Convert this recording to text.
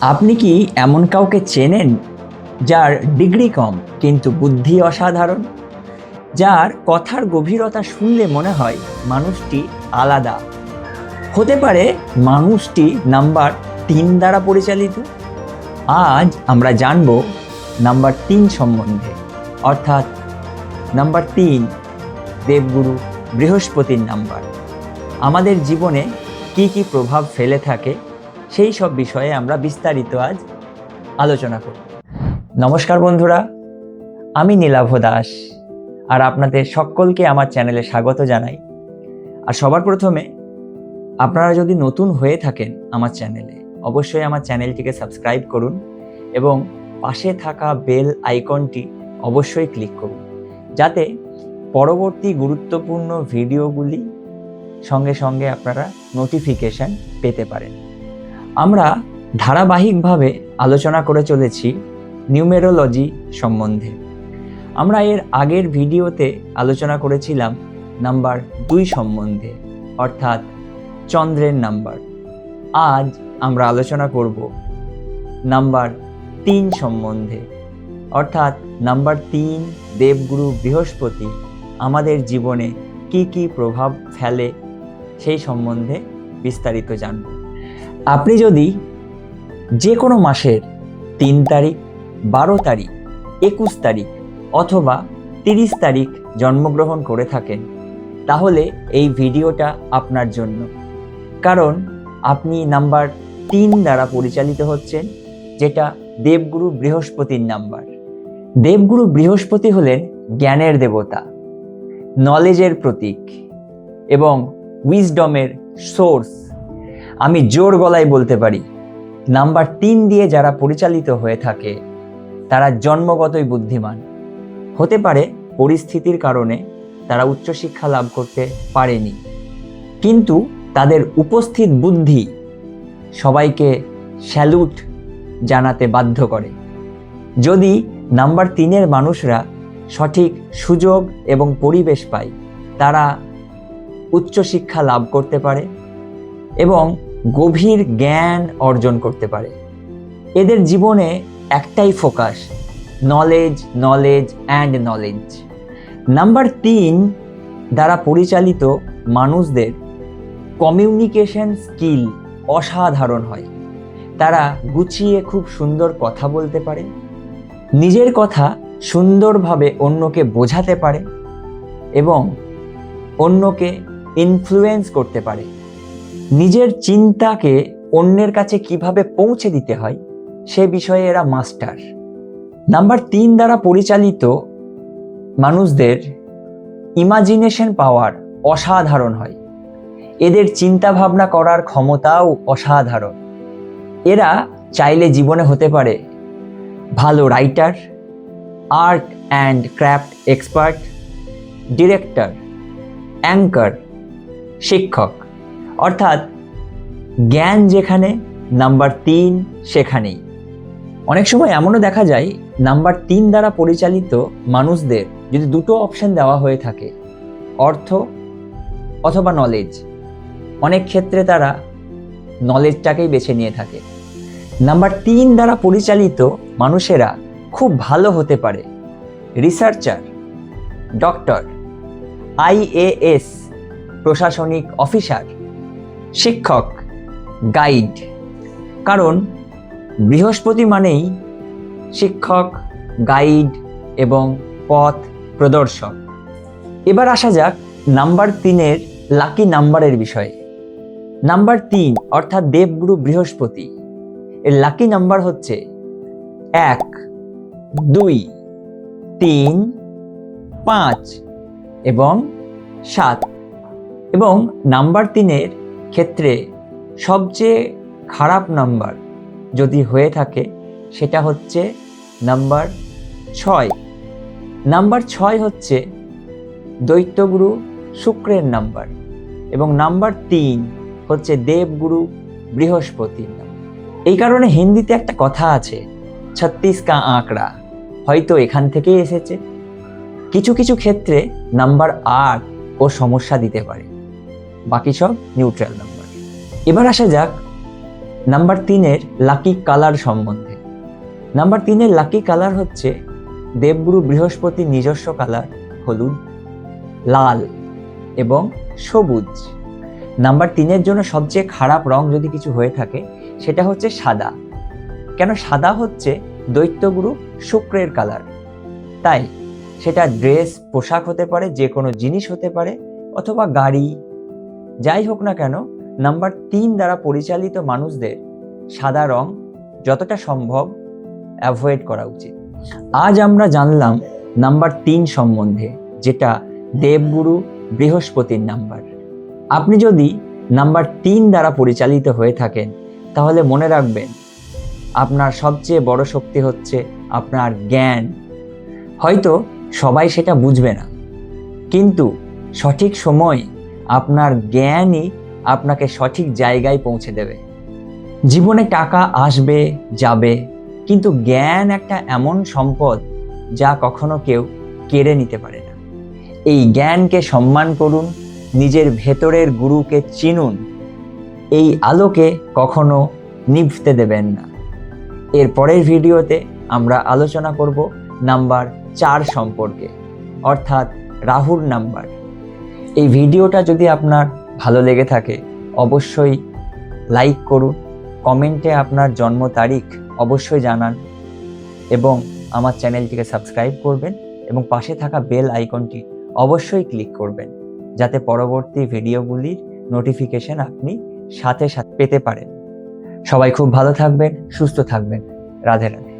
আপনি কি এমন কাউকে চেনেন যার ডিগ্রি কম কিন্তু বুদ্ধি অসাধারণ, যার কথার গভীরতা শুনলে মনে হয় মানুষটি আলাদা? হতে পারে মানুষটি নাম্বার 3 দ্বারা পরিচালিত। আজ আমরা জানব নাম্বার 3 সম্বন্ধে, অর্থাৎ নাম্বার 3 দেবগুরু বৃহস্পতির নাম্বার আমাদের জীবনে কি কি প্রভাব ফেলে থাকে সেই সব বিষয়ে আমরা বিস্তারিত আজ আলোচনা করব। নমস্কার বন্ধুরা, আমি নীলাভ দাস আর আপনাদের সকলকে আমার চ্যানেলে স্বাগত জানাই। আর সবার প্রথমে আপনারা যদি নতুন হয়ে থাকেন আমার চ্যানেলে, অবশ্যই আমার চ্যানেলটিকে সাবস্ক্রাইব করুন এবং পাশে থাকা বেল আইকনটি অবশ্যই ক্লিক করুন, যাতে পরবর্তী গুরুত্বপূর্ণ ভিডিওগুলি সঙ্গে সঙ্গে আপনারা নোটিফিকেশন পেতে পারেন। আমরা ধারাবাহিকভাবে আলোচনা করে চলেছি নিউমেরোলজি সম্বন্ধে। আমরা এর আগের ভিডিওতে আলোচনা করেছিলাম নাম্বার 2 সম্বন্ধে, অর্থাৎ চন্দ্রের নাম্বার। আজ আমরা আলোচনা করব নাম্বার 3 সম্বন্ধে, অর্থাৎ নাম্বার 3 দেবগুরু বৃহস্পতি আমাদের জীবনে কি কি প্রভাব ফেলে সেই সম্বন্ধে বিস্তারিত জানব। আপনি যদি যে কোনো মাসের 3 তারিখ, 12 তারিখ, 21 তারিখ অথবা 30 তারিখ জন্মগ্রহণ করে থাকেন, তাহলে এই ভিডিওটা আপনার জন্য। কারণ আপনি নাম্বার 3 দ্বারা পরিচালিত হচ্ছেন, যেটা দেবগুরু বৃহস্পতির নাম্বার। দেবগুরু বৃহস্পতি হলেন জ্ঞানের দেবতা, নলেজের প্রতীক এবং উইজডমের সোর্স। আমি জোর গলায় বলতে পারি, নাম্বার 3 দিয়ে যারা পরিচালিত হয়ে থাকে তারা জন্মগতই বুদ্ধিমান। হতে পারে পরিস্থিতির কারণে তারা উচ্চশিক্ষা লাভ করতে পারেনি, কিন্তু তাদের উপস্থিত বুদ্ধি সবাইকে স্যালুট জানাতে বাধ্য করে। যদি নাম্বার 3-এর মানুষরা সঠিক সুযোগ এবং পরিবেশ পায়, তারা উচ্চশিক্ষা লাভ করতে পারে এবং গভীর জ্ঞান অর্জন করতে পারে। এদের জীবনে একটাই focus, knowledge, knowledge and knowledge. Number 3 দ্বারা পরিচালিত মানুষদের কমিউনিকেশন স্কিল অসাধারণ হয়। তারা গুছিয়ে খুব সুন্দর কথা বলতে পারে, নিজের কথা সুন্দরভাবে অন্যকে বোঝাতে পারে এবং অন্যকে ইনফ্লুয়েন্স করতে পারে। নিজের চিন্তাকে অন্যের কাছে কিভাবে পৌঁছে দিতে হয় সে বিষয়ে এরা মাস্টার। নাম্বার 3 দ্বারা পরিচালিত মানুষদের ইমাজিনেশন পাওয়ার অসাধারণ হয়। এদের চিন্তা ভাবনা করার ক্ষমতাও অসাধারণ। এরা চাইলে জীবনে হতে পারে ভালো writer, art and craft expert, director, anchor, শিক্ষক। অর্থাৎ জ্ঞান যেখানে, নাম্বার 3 সেখানেই। অনেক সময় এমনও দেখা যায়, নাম্বার 3 দ্বারা পরিচালিত মানুষদের যদি দুটো অপশন দেওয়া হয়ে থাকে, অর্থ অথবা নলেজ, অনেক ক্ষেত্রে তারা নলেজটাকেই বেছে নিয়ে থাকে। নাম্বার 3 দ্বারা পরিচালিত মানুষেরা খুব ভালো হতে পারে রিসার্চার, ডক্টর, IAS, প্রশাসনিক অফিসার, শিক্ষক, গাইড। কারণ বৃহস্পতি মানেই শিক্ষক, গাইড এবং পথ প্রদর্শক। এবার আসা যাক নাম্বার 3-এর লাকি নাম্বারের বিষয়ে। নাম্বার 3 অর্থাৎ দেবগুরু বৃহস্পতি, এর লাকি নাম্বার হচ্ছে 1, 2, 3, 5 এবং 7। এবং নাম্বার 3-এর ক্ষেত্রে সবচেয়ে খারাপ নাম্বার যদি হয়ে থাকে সেটা হচ্ছে নাম্বার 6। নাম্বার 6 হচ্ছে দৈত্যগুরু শুক্রের নাম্বার এবং নাম্বার 3 হচ্ছে দেবগুরু বৃহস্পতির নাম্বার। এই কারণে হিন্দিতে একটা কথা আছে, 36 কা আঁকড়া, হয়তো এখান থেকেই এসেছে। কিছু কিছু ক্ষেত্রে নাম্বার 8 ও সমস্যা দিতে পারে, বাকি সব নিউট্রাল নাম্বার। এবার আসা যাক নাম্বার 3-এর লাকি কালার সম্বন্ধে। নাম্বার 3-এর লাকি কালার হচ্ছে দেবগুরু বৃহস্পতির নিজস্ব কালার হলুদ, লাল এবং সবুজ। নাম্বার 3-এর জন্য সবচেয়ে খারাপ রং যদি কিছু হয়ে থাকে সেটা হচ্ছে সাদা। কেন? সাদা হচ্ছে দৈত্যগুরু শুক্রের কালার, তাই সেটা ড্রেস, পোশাক হতে পারে, যে কোনো জিনিস হতে পারে, অথবা গাড়ি, যাই হোক না কেন, নাম্বার 3 দ্বারা পরিচালিত মানুষদের সাদা রং যতটা সম্ভব অ্যাভয়েড করা উচিত। আজ আমরা জানলাম নাম্বার 3 সম্বন্ধে, যেটা দেবগুরু বৃহস্পতির নাম্বার। আপনি যদি নাম্বার 3 দ্বারা পরিচালিত হয়ে থাকেন তাহলে মনে রাখবেন আপনার সবচেয়ে বড় শক্তি হচ্ছে আপনার জ্ঞান। হয়তো সবাই সেটা বুঝবে না, কিন্তু সঠিক সময় আপনার জ্ঞানই আপনাকে সঠিক জায়গায় পৌঁছে দেবে। জীবনে টাকা আসবে যাবে, কিন্তু জ্ঞান একটা এমন সম্পদ যা কখনো কেউ কেড়ে নিতে পারে না। এই জ্ঞানকে সম্মান করুন, নিজের ভেতরের গুরুকে চিনুন, এই আলোকে কখনো নিভতে দেবেন না। এর পরের ভিডিওতে আমরা আলোচনা করব নাম্বার 4 সম্পর্কে, অর্থাৎ রাহুর নাম্বার। এই ভিডিওটা যদি আপনার ভালো লেগে থাকে অবশ্যই লাইক করুন, কমেন্টে আপনার জন্ম তারিখ অবশ্যই জানান এবং আমার চ্যানেলটিকে সাবস্ক্রাইব করবেন এবং পাশে থাকা বেল আইকনটি অবশ্যই ক্লিক করবেন, যাতে পরবর্তী ভিডিওগুলির নোটিফিকেশন আপনি সাথে সাথে পেতে পারেন। সবাই খুব ভালো থাকবেন, সুস্থ থাকবেন। রাধে রাধে।